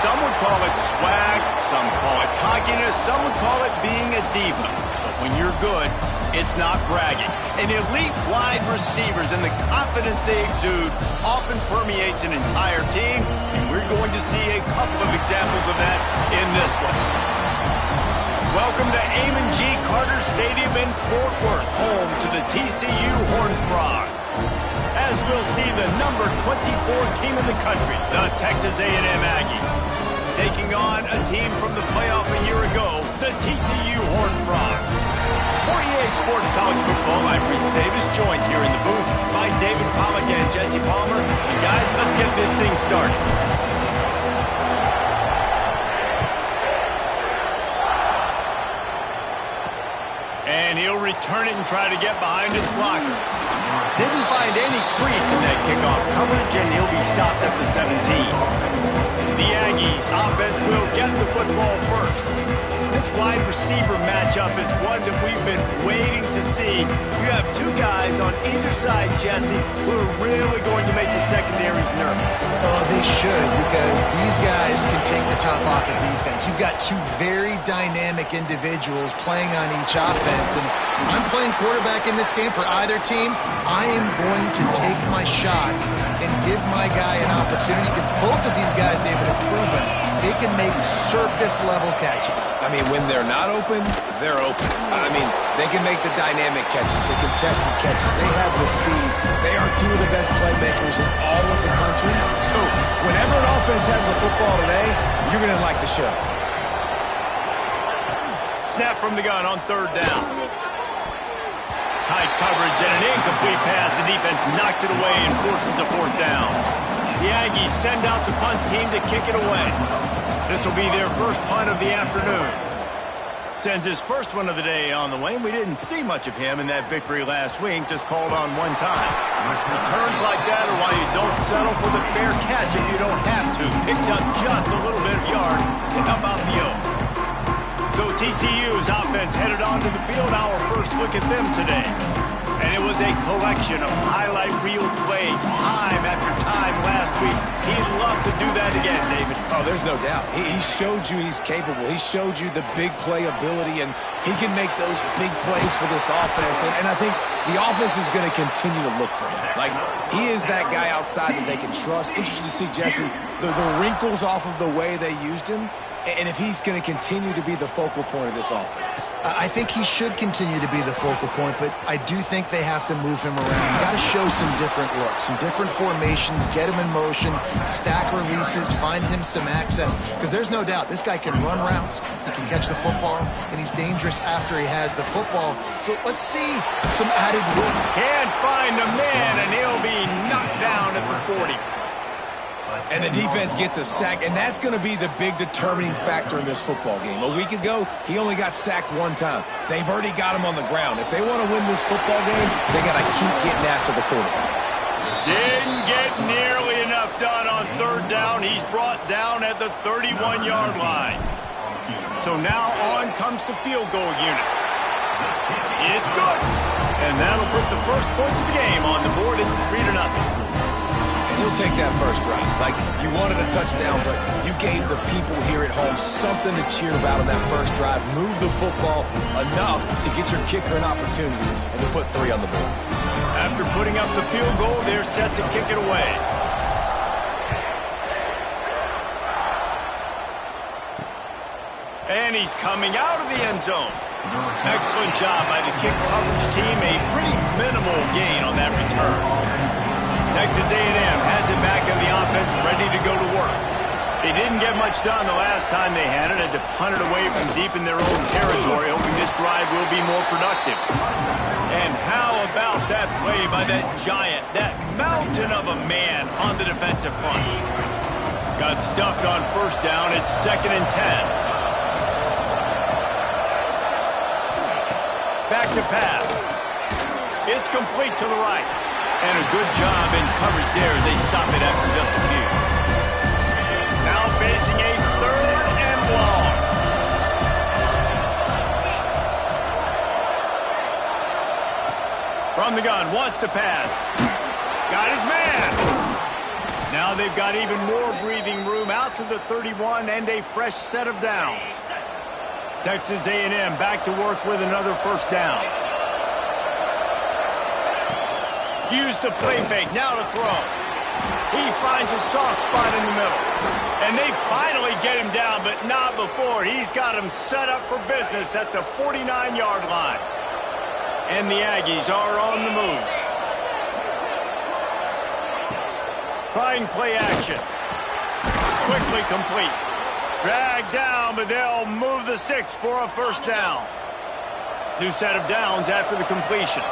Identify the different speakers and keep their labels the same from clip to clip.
Speaker 1: Some would call it swag, some call it cockiness, some would call it being a diva. But when you're good, it's not bragging. And elite wide receivers and the confidence they exude often permeates an entire team, and we're going to see a couple of examples of that in this one. Welcome to Amon G. Carter Stadium in Fort Worth, home to the TCU Horned Frogs. As we'll see the number 24 team in the country, the Texas A&M Aggies, taking on a team from the playoff a year ago, the TCU Horned Frogs. For EA Sports College Football, I'm Reese Davis, joined here in the booth by David Pollack and Jesse Palmer. And guys, let's get this thing started. And he'll return it and try to get behind his blockers. Didn't find any crease in that kickoff coverage, and he'll be stopped at the 17. The Aggies offense will get the football first. This wide receiver matchup is one that we've been waiting to see. You have two guys on either side, Jesse, who are really going to make the secondaries nervous.
Speaker 2: Oh, they should, because these guys can take the top off the defense. You've got two very dynamic individuals playing on each offense, and if I'm playing quarterback in this game for either team, I am going to take my shots and give my guy an opportunity, because both of these guys, David, have proven they can make circus-level catches.
Speaker 3: I mean, when they're not open, they're open. I mean, they can make the dynamic catches, the contested catches. They have the speed. They are two of the best playmakers in all of the country. So whenever an offense has the football today, you're going to like the show.
Speaker 1: Snap from the gun on third down. Tight coverage and an incomplete pass. The defense knocks it away and forces a fourth down. The Aggies send out the punt team to kick it away. This will be their first punt of the afternoon. Sends his first one of the day on the way. We didn't see much of him in that victory last week, just called on one time. Returns like that are why you don't settle for the fair catch if you don't have to. Picks up just a little bit of yards to help out the Oak. So TCU's offense headed onto the field. Our first look at them today. And it was a collection of highlight reel plays time after time last week. He'd love to do that again, David.
Speaker 3: Oh, there's no doubt. He showed you he's capable. He showed you the big play ability, and he can make those big plays for this offense. And I think the offense is going to continue to look for him. Like, he is that guy outside that they can trust. Interesting to see, Jesse, the wrinkles off of the way they used him. And if he's going to continue to be the focal point of this offense.
Speaker 2: I think he should continue to be the focal point, but I do think they have to move him around. You got to show some different looks, some different formations, get him in motion, stack releases, find him some access. Because there's no doubt, this guy can run routes, he can catch the football, and he's dangerous after he has the football. So let's see some added work.
Speaker 1: Can't find a man, and he'll be knocked down at the 40.
Speaker 3: And the defense gets a sack, and that's going to be the big determining factor in this football game. A week ago, he only got sacked one time. They've already got him on the ground. If they want to win this football game, they got to keep getting after the quarterback.
Speaker 1: Didn't get nearly enough done on third down. He's brought down at the 31-yard line. So now on comes the field goal unit. It's good. And that'll put the first points of the game on the board. It's 3-0.
Speaker 3: He'll take that first drive. Like, you wanted a touchdown, but you gave the people here at home something to cheer about on that first drive. Move the football enough to get your kicker an opportunity and to put 3 on the board.
Speaker 1: After putting up the field goal, they're set to kick it away. And he's coming out of the end zone. Excellent job by the kick coverage team. A pretty minimal gain on that return. Texas A&M has it back in the offense, ready to go to work. They didn't get much done the last time they had it. Had to punt it away from deep in their own territory, hoping this drive will be more productive. And how about that play by that giant, that mountain of a man on the defensive front? Got stuffed on first down. It's 2nd and 10. Back to pass. It's complete to the right. And a good job in coverage there. They stop it after just a few. Now facing a 3rd and long. From the gun, wants to pass. Got his man. Now they've got even more breathing room out to the 31 and a fresh set of downs. Texas A&M back to work with another first down. Use the play fake, now to throw. He finds a soft spot in the middle. And they finally get him down, but not before. He's got him set up for business at the 49-yard line. And the Aggies are on the move. Trying play action. Quickly complete. Dragged down, but they'll move the sticks for a first down. New set of downs after the completion.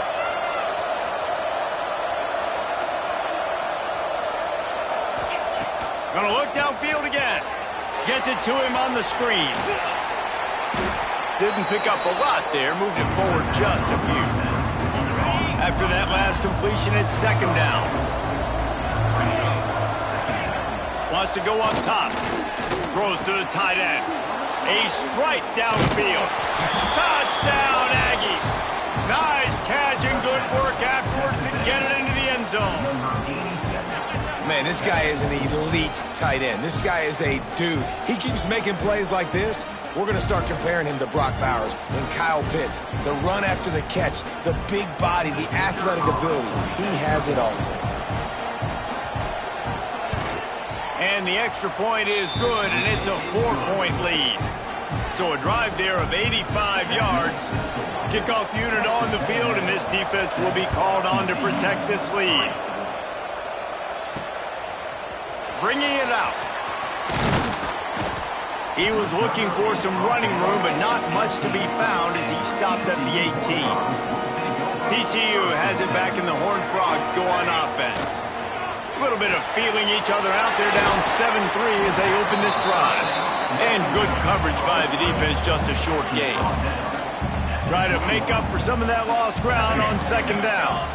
Speaker 1: Gonna look downfield again. Gets it to him on the screen. Didn't pick up a lot there. Moved it forward just a few. After that last completion, it's second down. Wants to go up top. Throws to the tight end. A strike downfield. Touchdown, Aggie. Nice catch and good work afterwards to get it into the end zone.
Speaker 3: Man, this guy is an elite tight end. This guy is a dude. He keeps making plays like this. We're going to start comparing him to Brock Bowers and Kyle Pitts. The run after the catch, the big body, the athletic ability. He has it all.
Speaker 1: And the extra point is good, and it's a 4-point lead. So a drive there of 85 yards. Kickoff unit on the field, and this defense will be called on to protect this lead. Bringing it out. He was looking for some running room, but not much to be found as he stopped at the 18. TCU has it back, and the Horned Frogs go on offense. A little bit of feeling each other out there, down 7-3 as they open this drive. And good coverage by the defense, just a short gain. Try to make up for some of that lost ground on second down.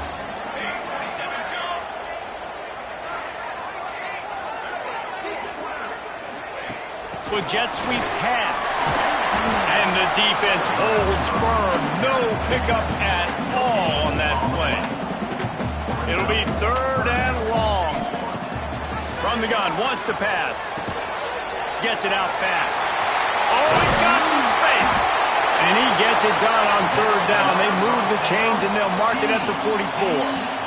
Speaker 1: With jet sweep pass. And the defense holds firm. No pickup at all on that play. It'll be third and long. From the gun, wants to pass. Gets it out fast. Oh, he's got some space. And he gets it done on third down. They move the chains and they'll mark it at the 44.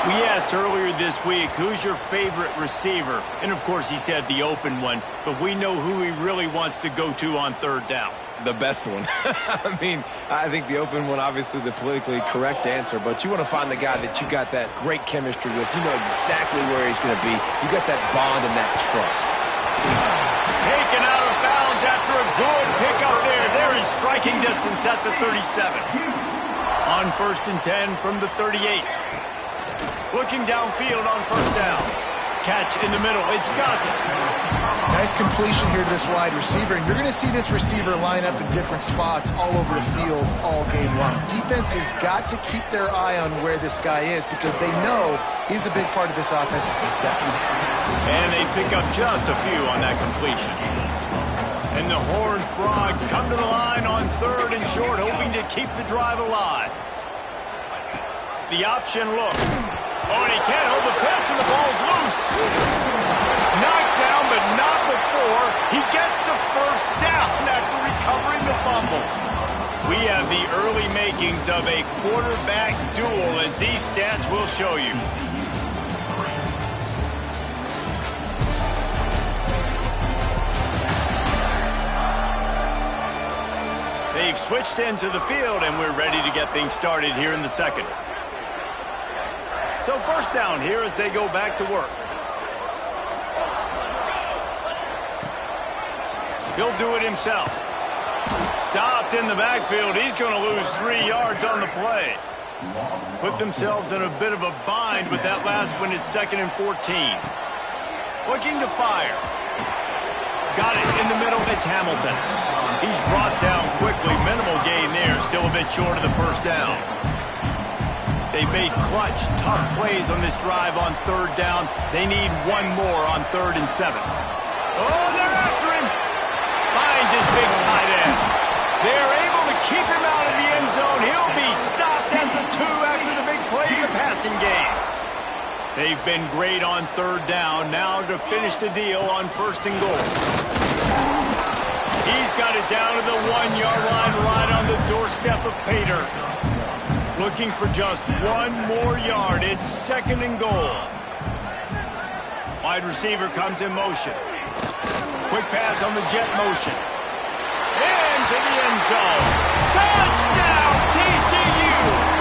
Speaker 1: We asked earlier this week, who's your favorite receiver? And, of course, he said the open one. But we know who he really wants to go to on third down.
Speaker 3: The best one. I mean, I think the open one, obviously the politically correct answer. But you want to find the guy that you got that great chemistry with. You know exactly where he's going to be. You got that bond and that trust.
Speaker 1: Taken out of bounds after a good pickup there. They're in striking distance at the 37. On 1st and 10 from the 38. Looking downfield on first down. Catch in the middle. It's Gossett.
Speaker 2: Nice completion here to this wide receiver, and you're going to see this receiver line up in different spots all over the field all game long. Defense has got to keep their eye on where this guy is because they know he's a big part of this offensive success.
Speaker 1: And they pick up just a few on that completion. And the Horned Frogs come to the line on third and short, hoping to keep the drive alive. The option look. Oh, and he can't hold the pitch, and the ball's loose. Knocked down, but not before. He gets the first down after recovering the fumble. We have the early makings of a quarterback duel, as these stats will show you. They've switched into the field, and we're ready to get things started here in the second. So first down here as they go back to work. He'll do it himself. Stopped in the backfield. He's going to lose 3 yards on the play. Put themselves in a bit of a bind, but that last one is 2nd and 14. Looking to fire. Got it in the middle. It's Hamilton. He's brought down quickly. Minimal gain there. Still a bit short of the first down. They've made clutch, tough plays on this drive on third down. They need one more on 3rd and 7. Oh, they're after him. Finds his big tight end. They're able to keep him out of the end zone. He'll be stopped at the 2 after the big play in the passing game. They've been great on third down. Now to finish the deal on first and goal. He's got it down to the 1-yard line right on the doorstep of Pater. Looking for just one more yard. It's second and goal. Wide receiver comes in motion. Quick pass on the jet motion. Into the end zone. Touchdown, TCU!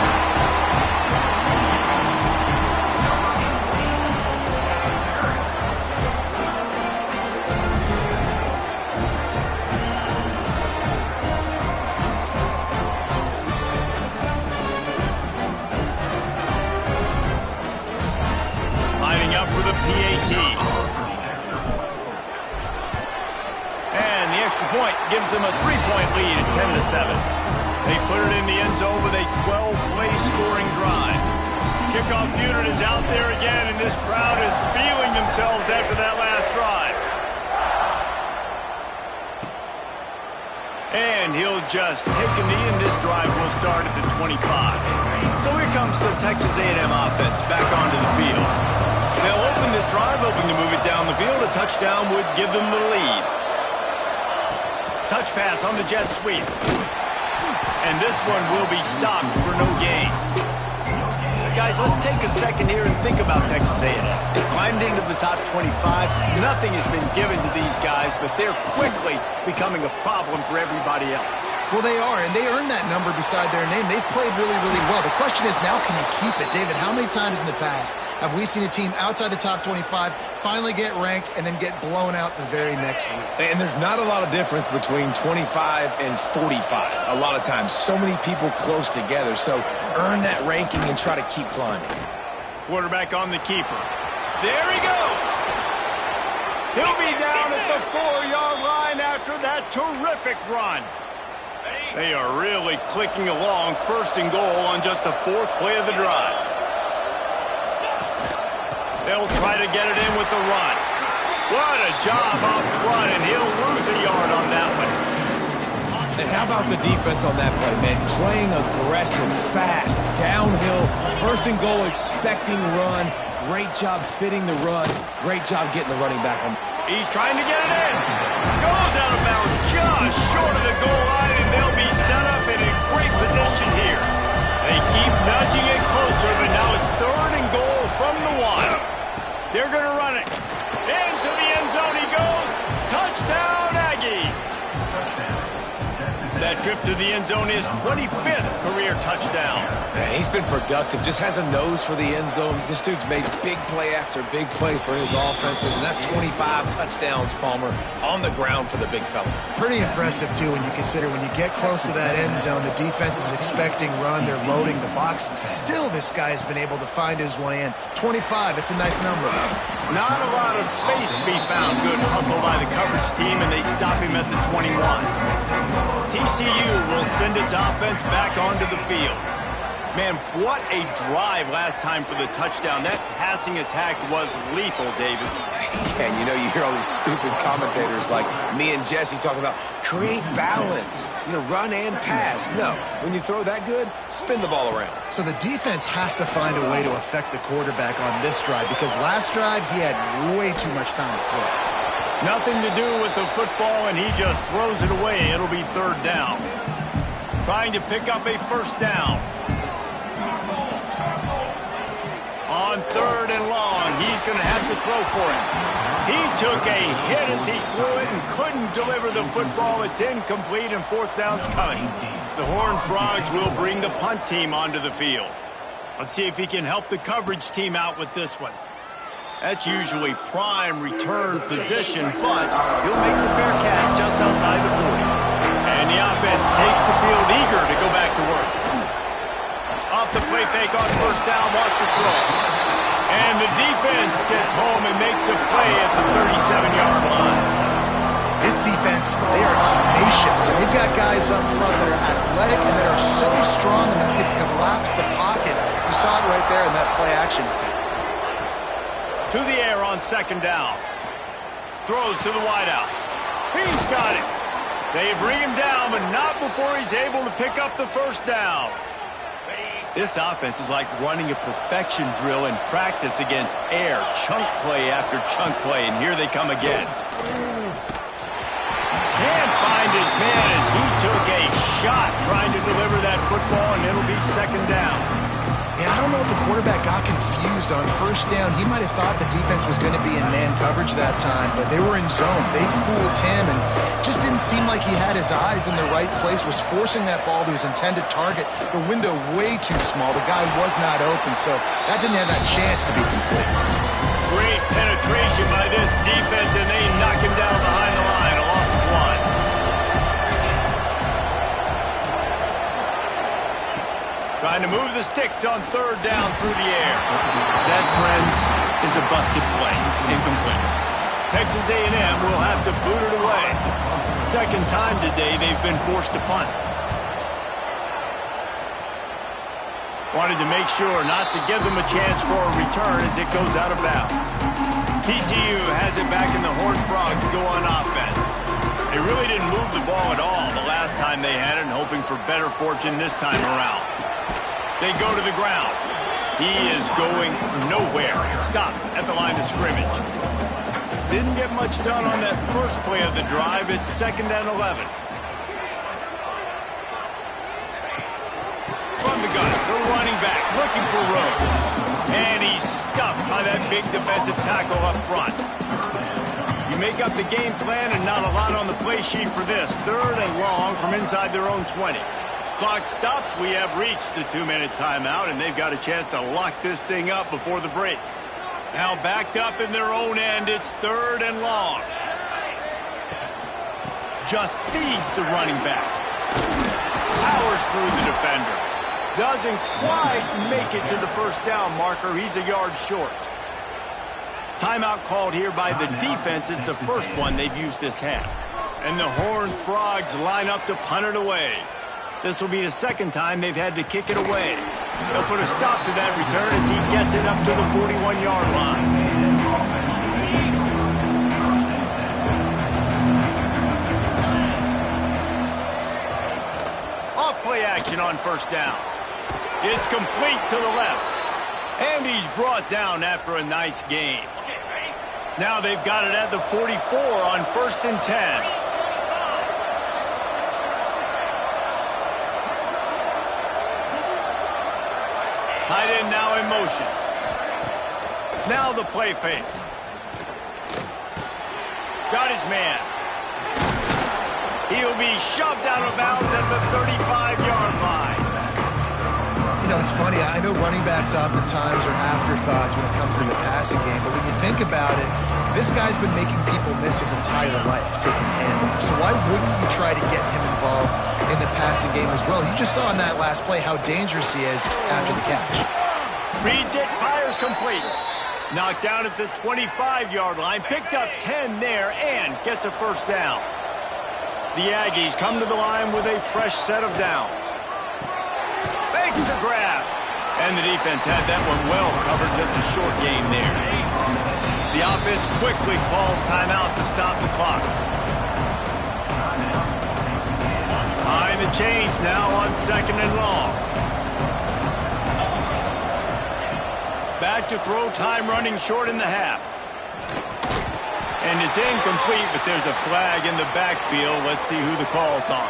Speaker 1: Lining up for the PAT. And the extra point gives them a 3-point lead at 10-7. They put it in the end zone with a 12-play scoring drive. Kickoff unit is out there again, and this crowd is feeling themselves after that last drive. And he'll just take a knee, and this drive will start at the 25. So here comes the Texas A&M offense back onto the field. They'll open this drive, hoping to move it down the field. A touchdown would give them the lead. Touch pass on the jet sweep. And this one will be stopped for no gain. Guys, let's take a second here and think about Texas A&M. They climbed into the top 25. Nothing has been given to these guys, but they're quickly becoming a problem for everybody else.
Speaker 2: Well, they are, and they earned that number beside their name. They've played really, really well. The question is, now can you keep it? David, how many times in the past have we seen a team outside the top 25 finally get ranked and then get blown out the very next week?
Speaker 3: And there's not a lot of difference between 25 and 45. A lot of times, so many people close together. So earn that ranking and try to keep climbing.
Speaker 1: Quarterback on the keeper. There he goes. He'll be down at the 4-yard line after that terrific run. They are really clicking along, first and goal on just the 4th play of the drive. They'll try to get it in with the run. What a job up front, and he'll lose a yard on that one.
Speaker 3: And how about the defense on that play, man? Playing aggressive, fast, downhill, first and goal, expecting run. Great job fitting the run. Great job getting the running back on.
Speaker 1: He's trying to get it in. Goes out of bounds just short of the goal line, and they'll be set up in a great position here. They keep nudging it closer, but now it's 3rd and goal from the 1. They're going to run it. Into the end zone he goes. Touchdown, Aggies. That trip to the end zone is 25th career touchdown.
Speaker 3: Man, he's been productive, just has a nose for the end zone. This dude's made big play after big play for his offenses, and that's 25 touchdowns, Palmer, on the ground for the big fella.
Speaker 2: Pretty impressive, too, when you consider when you get close to that end zone, the defense is expecting run, they're loading the boxes. Still, this guy's been able to find his way in. 25, it's a nice number.
Speaker 1: Not a lot of space to be found. Good hustle by the coverage team, and they stop him at the 21. TCU will send its offense back onto the field. Man, what a drive last time for the touchdown. That passing attack was lethal, David.
Speaker 3: And you know, you hear all these stupid commentators like me and Jesse talking about create balance, run and pass. No, when you throw that good, spin the ball around.
Speaker 2: So the defense has to find a way to affect the quarterback on this drive, because last drive he had way too much time to throw.
Speaker 1: Nothing to do with the football, and he just throws it away. It'll be 3rd down. Trying to pick up a first down. On 3rd and long, he's going to have to throw for it. He took a hit as he threw it and couldn't deliver the football. It's incomplete, and 4th down's coming. The Horned Frogs will bring the punt team onto the field. Let's see if he can help the coverage team out with this one. That's usually prime return position, but he'll make the fair catch just outside the 40. And the offense takes the field eager to go back to work. Off the play fake on first down, lost the throw. And the defense gets home and makes a play at the 37-yard line.
Speaker 2: This defense, they are tenacious, and they've got guys up front that are athletic and that are so strong and can collapse the pocket. You saw it right there in that play action attempt.
Speaker 1: To the air on 2nd down. Throws to the wideout. He's got it. They bring him down, but not before he's able to pick up the first down. This offense is like running a perfection drill in practice against air. Chunk play after chunk play, and here they come again. Can't find his man as he took a shot trying to deliver that football, and it'll be second down.
Speaker 2: Yeah, I don't know if the quarterback got confused on first down. He might have thought the defense was going to be in man coverage that time, but they were in zone. They fooled him and just didn't seem like he had his eyes in the right place, was forcing that ball to his intended target. The window way too small. The guy was not open, so that didn't have that chance to be complete.
Speaker 1: Great penetration by this defense, and they knock him down behind the line. A loss of 1. Trying to move the sticks on third down through the air. That, friends, is a busted play. Incomplete. Texas A&M will have to boot it away. Second time today they've been forced to punt. Wanted to make sure not to give them a chance for a return as it goes out of bounds. TCU has it back in the Horned Frogs go on offense. They really didn't move the ball at all the last time they had it, and hoping for better fortune this time around. They go to the ground. He is going nowhere. Stopped at the line of scrimmage. Didn't get much done on that first play of the drive. It's 2nd and 11. From the gun, the running back looking for room. And he's stuffed by that big defensive tackle up front. You make up the game plan and not a lot on the play sheet for this. 3rd and long from inside their own 20. Clock stops. We have reached the 2-minute timeout, and they've got a chance to lock this thing up before the break. Now backed up in their own end. It's 3rd and long. Just feeds the running back. Powers through the defender. Doesn't quite make it to the first down marker. He's a yard short. Timeout called here by the defense. It's the first one they've used this half. And the Horned Frogs line up to punt it away. This will be the second time they've had to kick it away. They'll put a stop to that return as he gets it up to the 41-yard line. Off-play action on first down. It's complete to the left. And he's brought down after a nice gain. Now they've got it at the 44 on 1st and 10. Tight end now in motion. Now the play fake. Got his man. He'll be shoved out of bounds at the 35-yard line.
Speaker 2: You know, it's funny. I know running backs oftentimes are afterthoughts when it comes to the passing game, but when you think about it, this guy's been making people miss his entire life taking handoffs. So why wouldn't you try to get him involved in the passing game as well? You just saw in that last play how dangerous he is after the catch.
Speaker 1: Reads it, fires complete. Knocked down at the 25-yard line, picked up 10 there, and gets a first down. The Aggies come to the line with a fresh set of downs. Makes the grab. And the defense had that one well covered, just a short game there. The offense quickly calls timeout to stop the clock. Behind the chains now on 2nd and long. Back to throw time running short in the half. And it's incomplete, but there's a flag in the backfield. Let's see who the call's on.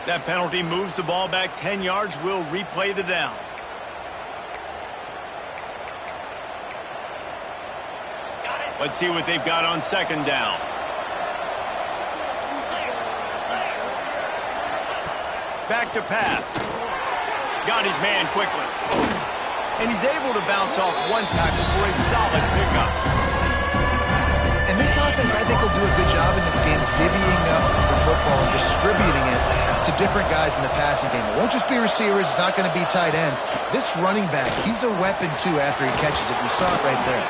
Speaker 1: That penalty moves the ball back 10 yards. We'll replay the down. Let's see what they've got on 2nd down. Back to pass. Got his man quickly. And he's able to bounce off one tackle for a solid pickup.
Speaker 2: And this offense, I think, will do a good job in this game divvying up the football and distributing it to different guys in the passing game. It won't just be receivers. It's not going to be tight ends. This running back, he's a weapon, too, after he catches it. You saw it right there.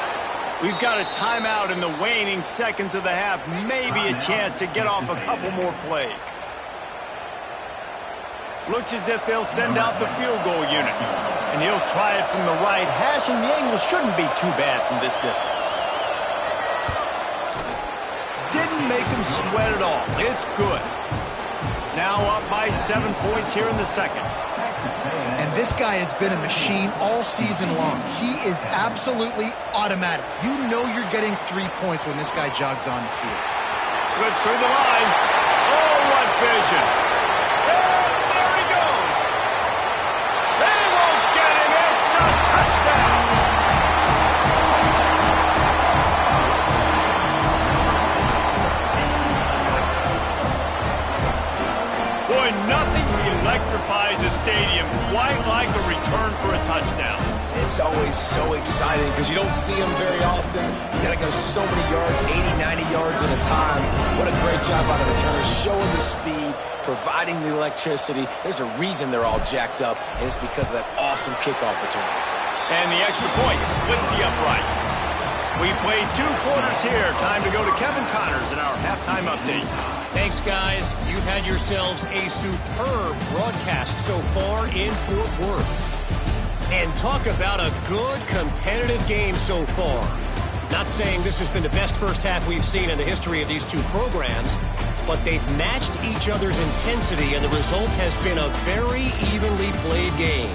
Speaker 1: We've got a timeout in the waning seconds of the half. Maybe a chance to get off a couple more plays. Looks as if they'll send out the field goal unit. And he'll try it from the right hash, and the angle shouldn't be too bad from this distance. Didn't Doesn't make them sweat at all. It's good. Now up by 7 points here in the second.
Speaker 2: And this guy has been a machine all season long. He is absolutely automatic. You know you're getting 3 points when this guy jogs on the field.
Speaker 1: Slips through the line. Oh, what vision. And there he goes. They won't get him. It's a touchdown. Boy, nothing electrifies a stadium quite like a return for a touchdown.
Speaker 3: It's always so exciting because you don't see them very often. You got to go so many yards, 80, 90 yards at a time. What a great job by the returners, showing the speed, providing the electricity. There's a reason they're all jacked up, and it's because of that awesome kickoff return.
Speaker 1: And the extra point splits the uprights. We played 2 quarters here. Time to go to Kevin Connors in our halftime update.
Speaker 4: Thanks, guys. You've had yourselves a superb broadcast so far in Fort Worth. And talk about a good competitive game so far. Not saying this has been the best first half we've seen in the history of these 2 programs, but they've matched each other's intensity, and the result has been a very evenly played game.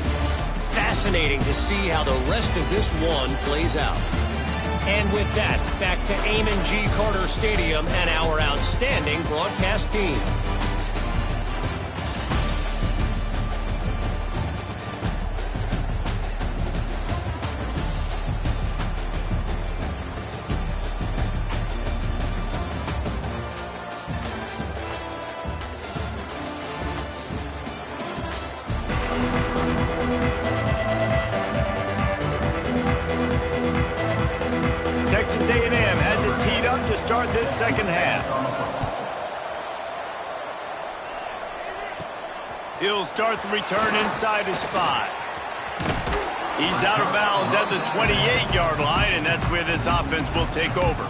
Speaker 4: Fascinating to see how the rest of this one plays out. And with that, back to Amon G. Carter Stadium and our outstanding broadcast team.
Speaker 1: Texas A&M has it teed up to start this second half. He'll start the return inside his 5. He's out of bounds at the 28-yard line, and that's where this offense will take over.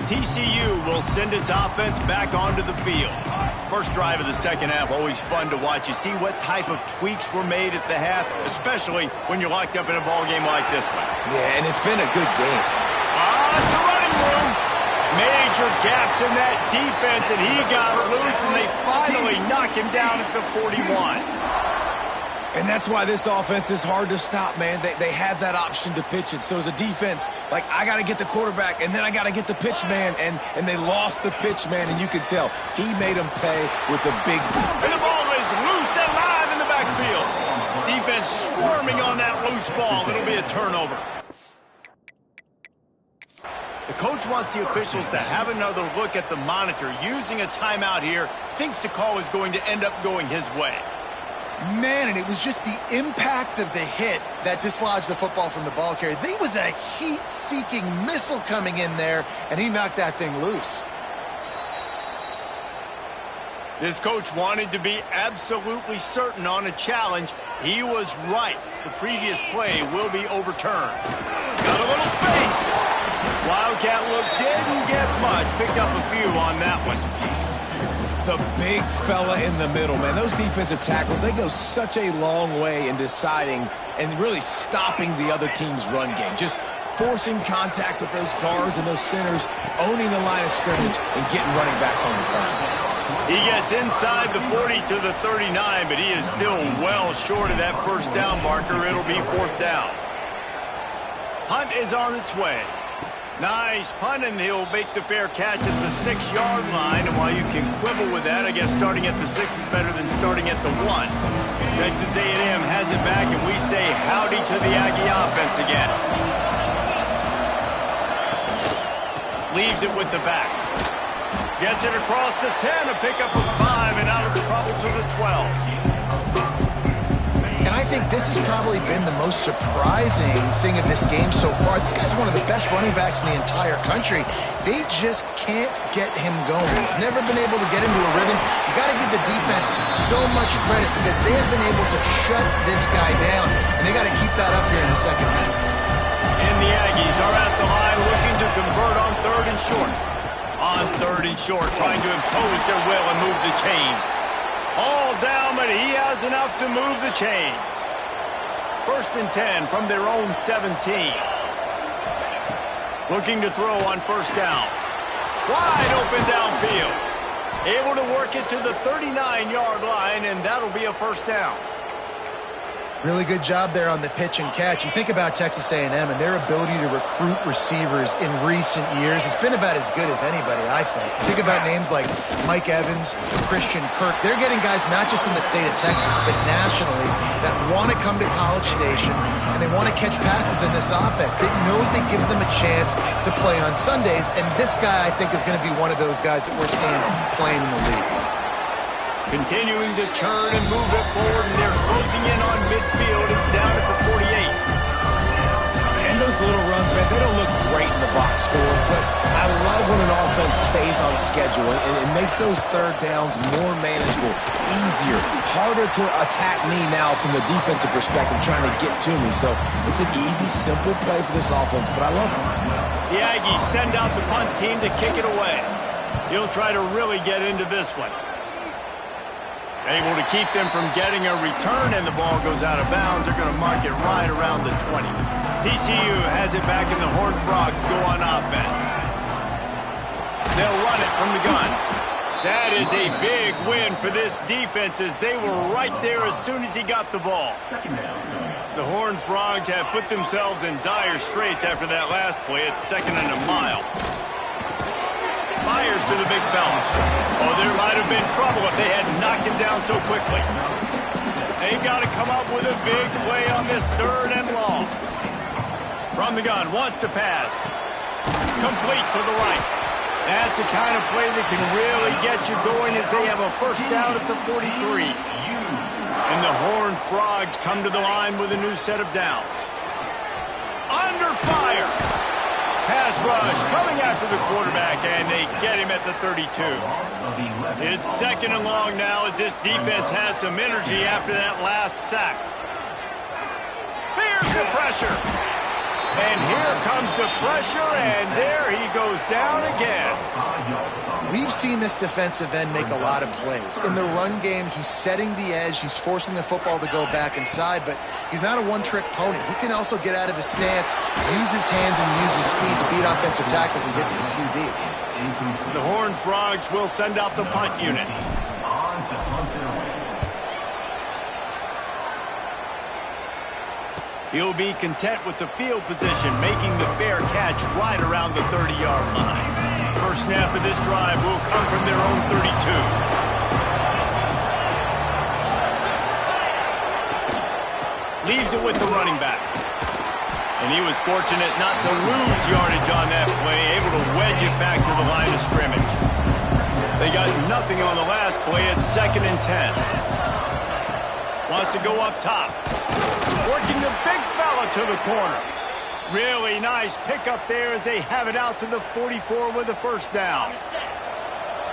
Speaker 1: TCU will send its offense back onto the field. First drive of the second half, always fun to watch. You see what type of tweaks were made at the half, especially when you're locked up in a ball game like this one.
Speaker 3: Yeah, and it's been a good game.
Speaker 1: It's a running room. Major gaps in that defense, and he got loose, and they finally knock him down at the 41.
Speaker 3: And that's why this offense is hard to stop, man. They have that option to pitch it. So as a defense, like, I got to get the quarterback, and then I got to get the pitch man, and they lost the pitch man, and you could tell he made them pay with a big...
Speaker 1: And the ball is loose and live in the backfield. Defense swarming on that loose ball. It'll be a turnover. The coach wants the officials to have another look at the monitor. Using a timeout here, thinks the call is going to end up going his way.
Speaker 2: Man, and it was just the impact of the hit that dislodged the football from the ball carrier. There was a heat-seeking missile coming in there, and he knocked that thing loose.
Speaker 1: This coach wanted to be absolutely certain on a challenge. He was right. The previous play will be overturned. Got a little space. Wildcat look didn't get much. Picked up a few on that one.
Speaker 3: The big fella in the middle, man. Those defensive tackles, they go such a long way in deciding and really stopping the other team's run game. Just forcing contact with those guards and those centers, owning the line of scrimmage, and getting running backs on the ground.
Speaker 1: He gets inside the 40 to the 39, but he is still well short of that first down marker. It'll be 4th down. Punt is on its way. Nice punt, and he'll make the fair catch at the 6-yard line. And while you can quibble with that, I guess starting at the 6 is better than starting at the 1. Texas A&M has it back, and we say howdy to the Aggie offense again. Leaves it with the back. Gets it across the 10, a pickup of 5, and out of trouble to the 12.
Speaker 2: And I think this has probably been the most surprising thing of this game so far. This guy's one of the best running backs in the entire country. They just can't get him going. He's never been able to get into a rhythm. You got to give the defense so much credit because they have been able to shut this guy down, and they got to keep that up here in the second half.
Speaker 1: And the Aggies are at the line looking to convert on 3rd and short. On 3rd and short, trying to impose their will and move the chains. All down, but he has enough to move the chains. 1st and 10 from their own 17. Looking to throw on 1st down. Wide open downfield. Able to work it to the 39-yard line, and that'll be a first down.
Speaker 2: Really good job there on the pitch and catch. You think about Texas A&M and their ability to recruit receivers in recent years. It's been about as good as anybody, I think. Think about names like Mike Evans, Christian Kirk. They're getting guys not just in the state of Texas, but nationally that want to come to College Station and they want to catch passes in this offense. They knows they give them a chance to play on Sundays, and this guy, I think, is going to be one of those guys that we're seeing playing in the league.
Speaker 1: Continuing to turn and move it forward, and they're closing in on midfield. It's down at the 48.
Speaker 3: And those little runs, man, they don't look great in the box score, but I love when an offense stays on schedule. It makes those third downs more manageable, easier, harder to attack me now from the defensive perspective trying to get to me. So it's an easy, simple play for this offense, but I love it.
Speaker 1: The Aggies send out the punt team to kick it away. He'll try to really get into this one. Able to keep them from getting a return, and the ball goes out of bounds. They're going to mark it right around the 20. TCU has it back, and the Horned Frogs go on offense. They'll run it from the gun. That is a big win for this defense, as they were right there as soon as he got the ball. The Horned Frogs have put themselves in dire straits after that last play. It's 2nd and a mile. Fires to the big fella. Oh, there might have been trouble if they had knocked him down so quickly. They've got to come up with a big play on this 3rd and long. From the gun, wants to pass. Complete to the right. That's the kind of play that can really get you going, as they have a first down at the 43. And the Horned Frogs come to the line with a new set of downs. Under fire. Pass rush coming after the quarterback, and they get him at the 32. It's 2nd and long now, as this defense has some energy after that last sack. Here's the pressure. And here comes the pressure, and there he goes down again.
Speaker 2: We've seen this defensive end make a lot of plays. In the run game, he's setting the edge. He's forcing the football to go back inside, but he's not a one-trick pony. He can also get out of his stance, use his hands, and use his speed to beat offensive tackles and get to the QB.
Speaker 1: The Horned Frogs will send out the punt unit. He'll be content with the field position, making the fair catch right around the 30-yard line. First snap of this drive will come from their own 32. Leaves it with the running back. And he was fortunate not to lose yardage on that play, able to wedge it back to the line of scrimmage. They got nothing on the last play. It's 2nd and 10. Wants to go up top. Working the big fella to the corner. Really nice pickup there as they have it out to the 44 with a first down.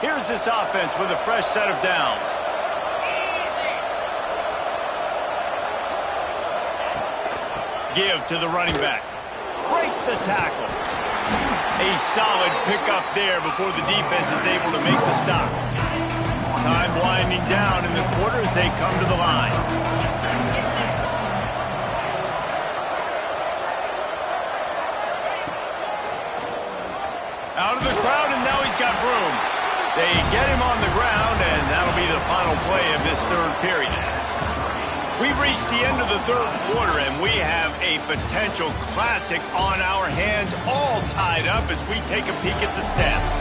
Speaker 1: Here's this offense with a fresh set of downs. Give to the running back. Breaks the tackle. A solid pickup there before the defense is able to make the stop. Time winding down in the quarter as they come to the line. Out of the crowd, and now he's got room. They get him on the ground, and that'll be the final play of this 3rd period. We've reached the end of the 3rd quarter, and we have a potential classic on our hands, all tied up as we take a peek at the stats.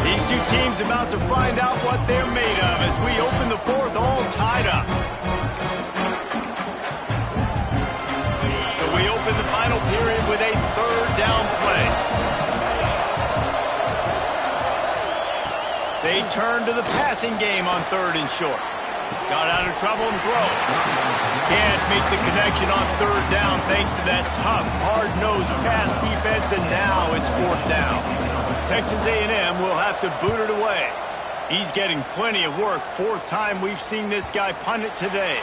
Speaker 1: These two teams about to find out what they're made of as we open the 4th, all tied up. We open the final period with a 3rd down play. They turn to the passing game on 3rd and short. Got out of trouble and throws. Can't make the connection on 3rd down thanks to that tough, hard-nosed pass defense, and now it's 4th down. Texas A&M will have to boot it away. He's getting plenty of work. 4th time we've seen this guy punt it today.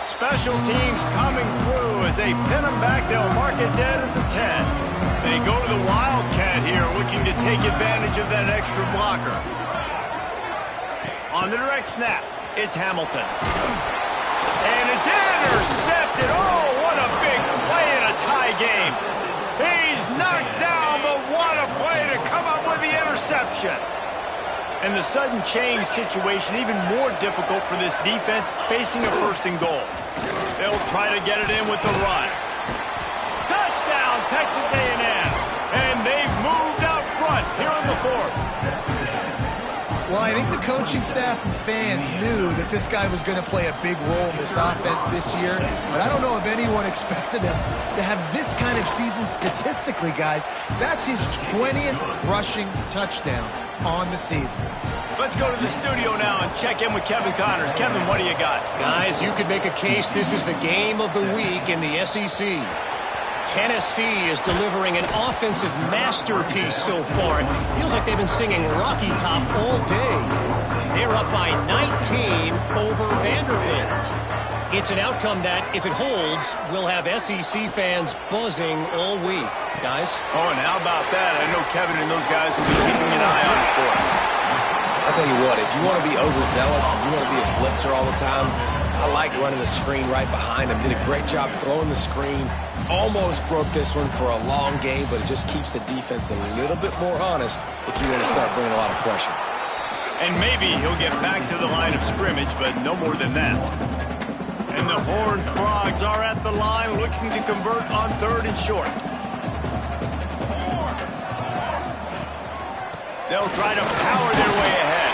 Speaker 1: Special teams coming through as they pin him back. They'll mark it dead at the 10. They go to the Wildcat here, looking to take advantage of that extra blocker. On the direct snap, it's Hamilton. And it's intercepted. Oh, what a big play in a tie game. He's knocked down, but what a play to come up with the interception. And the sudden change situation even more difficult for this defense facing a first and goal. They'll try to get it in with the run. Touchdown, Texas A&M. And they've moved out front here in the fourth.
Speaker 2: Well, I think the coaching staff and fans knew that this guy was going to play a big role in this offense this year, but I don't know if anyone expected him to have this kind of season statistically, guys. That's his 20th rushing touchdown on the season.
Speaker 1: Let's go to the studio now and check in with Kevin Connors. Kevin, what do you got?
Speaker 4: Guys, you could make a case this is the game of the week in the SEC. Tennessee is delivering an offensive masterpiece so far. It feels like they've been singing Rocky Top all day. They're up by 19 over Vanderbilt. It's an outcome that, if it holds, will have SEC fans buzzing all week. Guys?
Speaker 1: Oh, and how about that? I know Kevin and those guys will be keeping an eye on it for us.
Speaker 3: I'll tell you what, if you want to be overzealous and you want to be a blitzer all the time, I like running the screen right behind him. Did a great job throwing the screen. Almost broke this one for a long game, but it just keeps the defense a little bit more honest if you want to start bringing a lot of pressure.
Speaker 1: And maybe he'll get back to the line of scrimmage, but no more than that. And the Horned Frogs are at the line looking to convert on 3rd and short. They'll try to power their way ahead.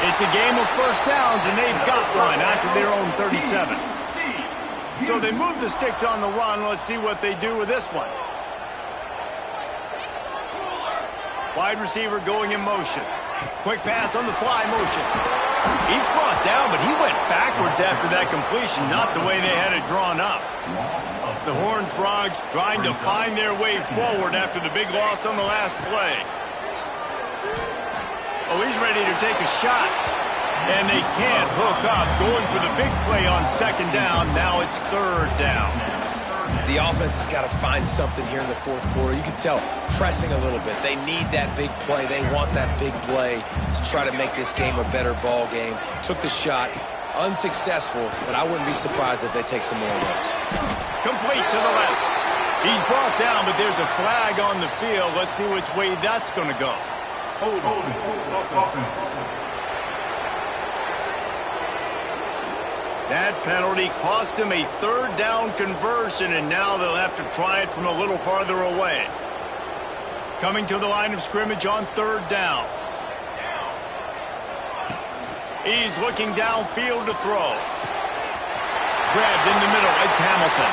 Speaker 1: It's a game of first downs, and they've got one after their own 37. So they move the sticks on the run. Let's see what they do with this one. Wide receiver going in motion. Quick pass on the fly motion. He's brought down, but he went backwards after that completion, not the way they had it drawn up. The Horned Frogs trying to find their way forward after the big loss on the last play. Oh, he's ready to take a shot. And they can't hook up, going for the big play on 2nd down. Now it's 3rd down.
Speaker 3: The offense has got to find something here in the 4th quarter. You can tell, pressing a little bit. They need that big play. They want that big play to try to make this game a better ball game. Took the shot, unsuccessful, but I wouldn't be surprised if they take some more of those.
Speaker 1: Complete to the left. He's brought down, but there's a flag on the field. Let's see which way that's going to go. That penalty cost him a 3rd down conversion, and now they'll have to try it from a little farther away. Coming to the line of scrimmage on 3rd down. He's looking downfield to throw. Grabbed in the middle. It's Hamilton.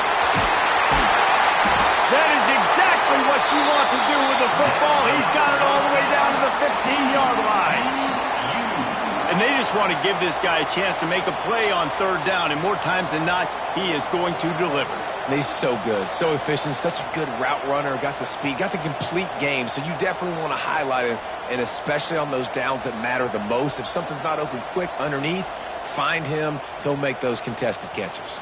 Speaker 1: That is exactly what you want to do with the football. He's got it all the way down to the 15-yard line. And they just want to give this guy a chance to make a play on 3rd down, and more times than not, he is going to deliver.
Speaker 3: And he's so good, so efficient, such a good route runner, got the speed, got the complete game, so you definitely want to highlight him, and especially on those downs that matter the most. If something's not open quick underneath, find him. He'll make those contested catches.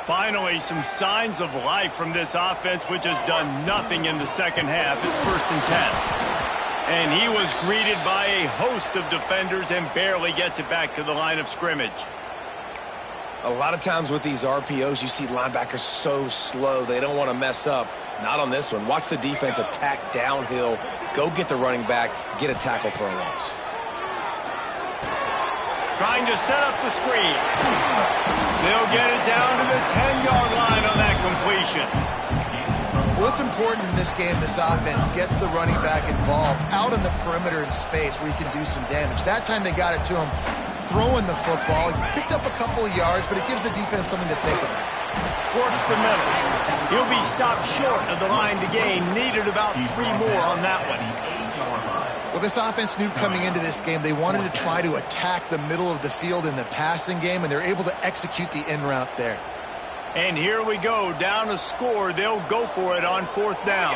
Speaker 1: Finally, some signs of life from this offense, which has done nothing in the 2nd half. It's 1st and 10. And he was greeted by a host of defenders and barely gets it back to the line of scrimmage.
Speaker 3: A lot of times with these RPOs, you see linebackers so slow. They don't want to mess up. Not on this one. Watch the defense attack downhill. Go get the running back. Get a tackle for a loss.
Speaker 1: Trying to set up the screen. They'll get it down to the 10-yard line on that completion.
Speaker 2: What's important in this game, this offense gets the running back involved out on the perimeter in space where he can do some damage. That time they got it to him throwing the football. He picked up a couple of yards, but it gives the defense something to think about.
Speaker 1: Works the middle. He'll be stopped short of the line to gain. Needed about 3 more on that one.
Speaker 2: Well, this offense knew coming into this game they wanted to try to attack the middle of the field in the passing game, and they're able to execute the in route there.
Speaker 1: And here we go, down to score. They'll go for it on 4th down.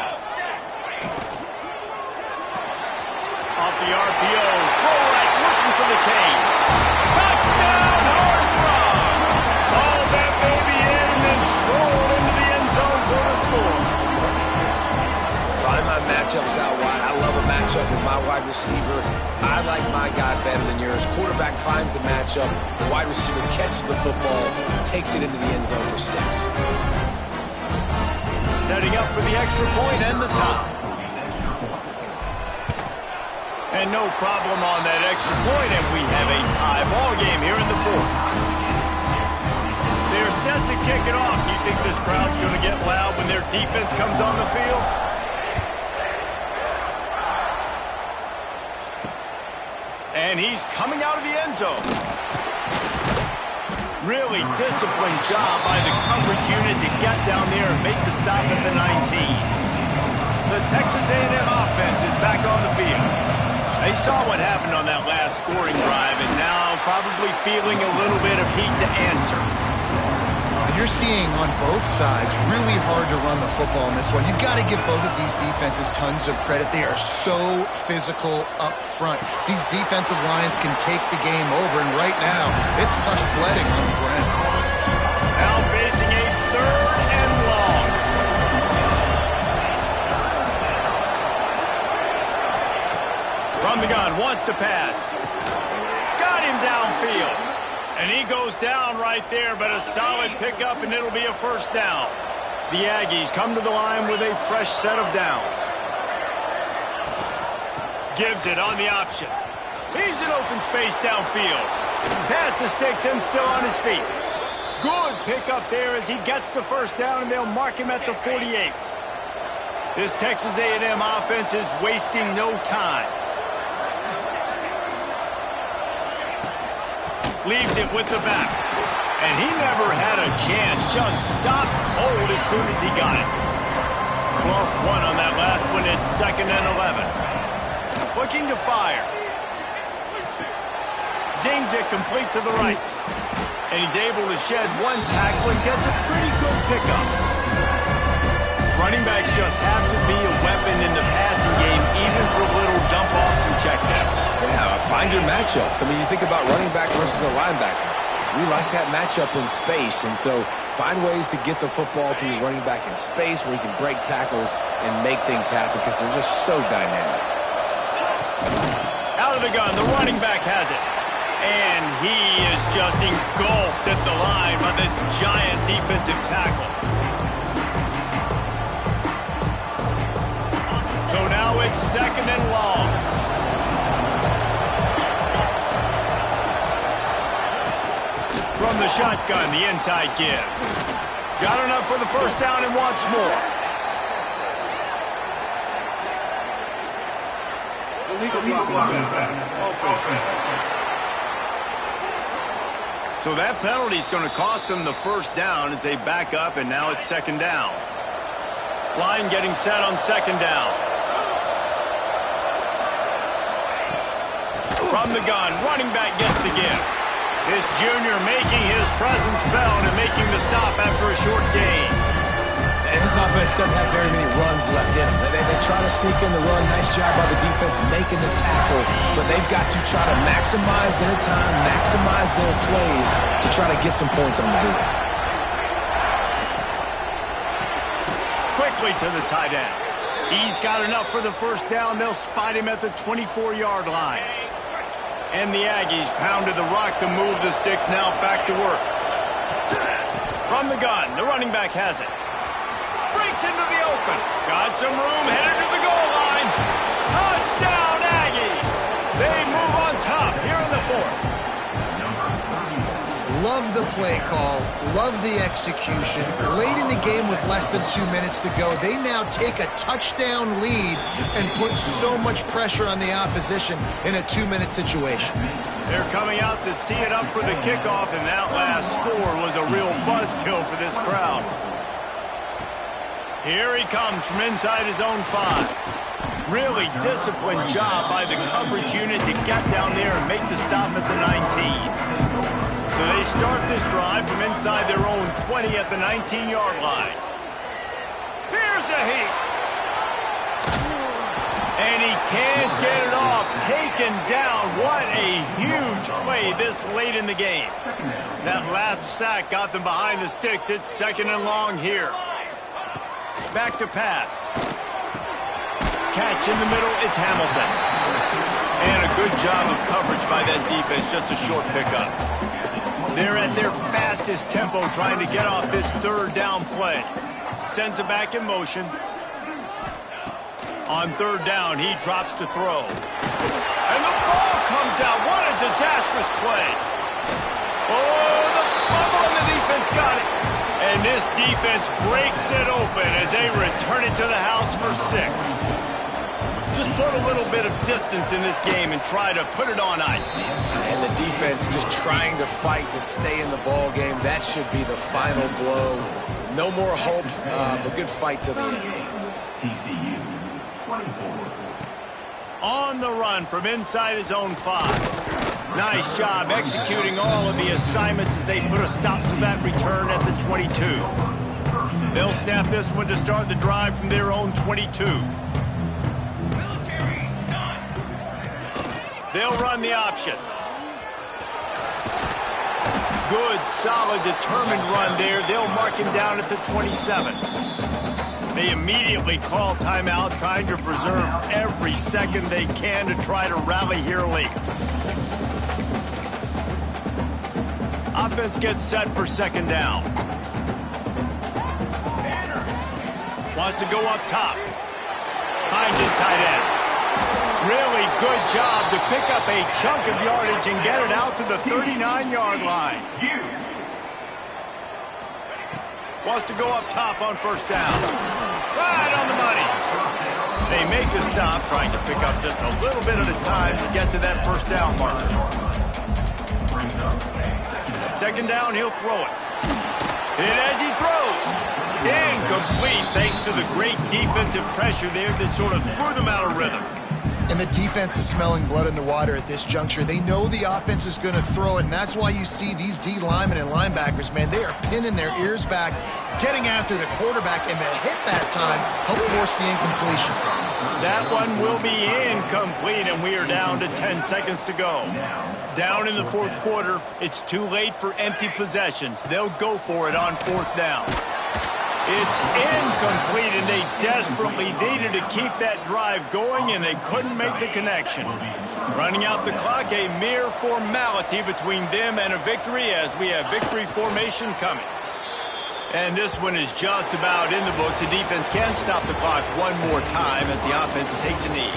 Speaker 1: Off the RPO, throw right, looking for the chains. Touchdown, Horned Frog! All that baby in and then stroll into the end zone for the score.
Speaker 3: Find my matchups out wide. I love a matchup with my wide receiver. I like my guy better than yours. Quarterback finds the matchup. The wide receiver catches the football, takes it into the end zone for 6.
Speaker 1: setting up for the extra point and the tie. And no problem on that extra point, and we have a tie ball game here in the fourth. They're set to kick it off. Do you think this crowd's going to get loud when their defense comes on the field? And he's coming out of the end zone. Really disciplined job by the coverage unit to get down there and make the stop at the 19. The Texas A&M offense is back on the field. They saw what happened on that last scoring drive and now probably feeling a little bit of heat to answer.
Speaker 2: You're seeing on both sides really hard to run the football in this one. You've got to give both of these defenses tons of credit. They are so physical up front. These defensive lines can take the game over, and right now, it's tough sledding on the ground.
Speaker 1: Now facing a 3rd and long. From the gun, wants to pass. Got him downfield. And he goes down right there, but a solid pickup, and it'll be a first down. The Aggies come to the line with a fresh set of downs. Gives it on the option. He's in open space downfield. Pass the sticks and still on his feet. Good pickup there as he gets the first down, and they'll mark him at the 48. This Texas A&M offense is wasting no time. Leaves it with the back. And he never had a chance. Just stopped cold as soon as he got it. Lost one on that last one. It's 2nd and 11. Looking to fire. Zings it complete to the right. And he's able to shed one tackle and gets a pretty good pickup. Running backs just have to be a weapon in the passing game, even for little dump-offs and checkdowns.
Speaker 3: Yeah, find your matchups. I mean, you think about running back versus a linebacker. We like that matchup in space, and so find ways to get the football to your running back in space where you can break tackles and make things happen because they're just so dynamic.
Speaker 1: Out of the gun, the running back has it. And he is just engulfed at the line by this giant defensive tackle. So now it's 2nd and long. From the shotgun, the inside give. Got enough for the first down and wants more. So that penalty is going to cost them the first down as they back up, and now it's 2nd down. Line getting set on 2nd down. From the gun, running back gets the give. This junior making his presence felt and making the stop after a short gain.
Speaker 3: And this offense doesn't have very many runs left in them. They try to sneak in the run. Nice job by the defense making the tackle, but they've got to try to maximize their time, maximize their plays to try to get some points on the board.
Speaker 1: Quickly to the tight end. He's got enough for the first down. They'll spot him at the 24-yard line. And the Aggies pounded the rock to move the sticks, now back to work. From the gun, the running back has it. Breaks into the open. Got some room, headed to the goal line. Touchdown, Aggies! They move on top here in the fourth.
Speaker 2: Love the play call, love the execution. Late in the game with less than 2 minutes to go, they now take a touchdown lead and put so much pressure on the opposition in a 2-minute situation.
Speaker 1: They're coming out to tee it up for the kickoff, and that last score was a real buzzkill for this crowd. Here he comes from inside his own 5. Really disciplined job by the coverage unit to get down there and make the stop at the 19. So they start this drive from inside their own 20 at the 19-yard line. Here's a heat. And he can't get it off. Taken down. What a huge play this late in the game. That last sack got them behind the sticks. It's 2nd and long here. Back to pass. Catch in the middle. It's Hamilton. And a good job of coverage by that defense. Just a short pickup. They're at their fastest tempo trying to get off this 3rd down play. sends it back in motion. On third down, he drops to throw. And the ball comes out. What a disastrous play. Oh, the fumble, and the defense got it. And this defense breaks it open as they return it to the house for 6. Just put a little bit of distance in this game and try to put it on ice.
Speaker 3: And the defense just trying to fight to stay in the ball game. That should be the final blow. No more hope, but good fight to the end.
Speaker 5: TCU, 24.
Speaker 1: On the run from inside his own 5. Nice job executing all of the assignments as they put a stop to that return at the 22. They'll snap this one to start the drive from their own 22. They'll run the option. Good, solid, determined run there. They'll mark him down at the 27. They immediately call timeout, trying to preserve every second they can to try to rally here late. Offense gets set for second down. Wants to go up top. Finds his tight end. Really good job to pick up a chunk of yardage and get it out to the 39-yard line. Wants to go up top on first down. Right on the money. They make the stop, trying to pick up just a little bit at a time to get to that first down marker. Second down, he'll throw it. And as he throws, incomplete thanks to the great defensive pressure there that sort of threw them out of rhythm.
Speaker 2: And the defense is smelling blood in the water at this juncture. They know the offense is going to throw it, and that's why you see these D linemen and linebackers, man, they are pinning their ears back, getting after the quarterback, and the hit that time helped force the incompletion.
Speaker 1: That one will be incomplete, and we are down to 10 seconds to go. Down in the fourth quarter, it's too late for empty possessions. They'll go for it on fourth down. It's incomplete, and they desperately needed to keep that drive going, and they couldn't make the connection. Running out the clock, a mere formality between them and a victory as we have victory formation coming. And this one is just about in the books. The defense can stop the clock one more time as the offense takes a knee.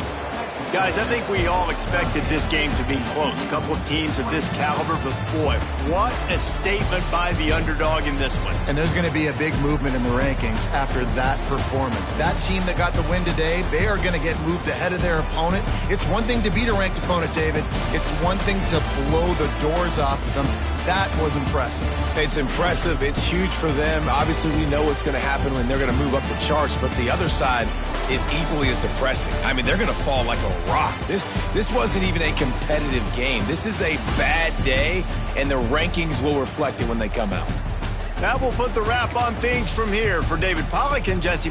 Speaker 1: Guys, I think we all expected this game to be close. A couple of teams of this caliber, but boy, what a statement by the underdog in this one.
Speaker 2: And there's going to be a big movement in the rankings after that performance. That team that got the win today, they are going to get moved ahead of their opponent. It's one thing to beat a ranked opponent, David. It's one thing to blow the doors off of them. That was impressive.
Speaker 3: It's impressive. It's huge for them. Obviously, we know what's going to happen when they're going to move up the charts, but the other side is equally as depressing. I mean, they're going to fall like a rock. This wasn't even a competitive game. This is a bad day, and the rankings will reflect it when they come out.
Speaker 1: That will put the wrap on things from here. For David Pollack and Jesse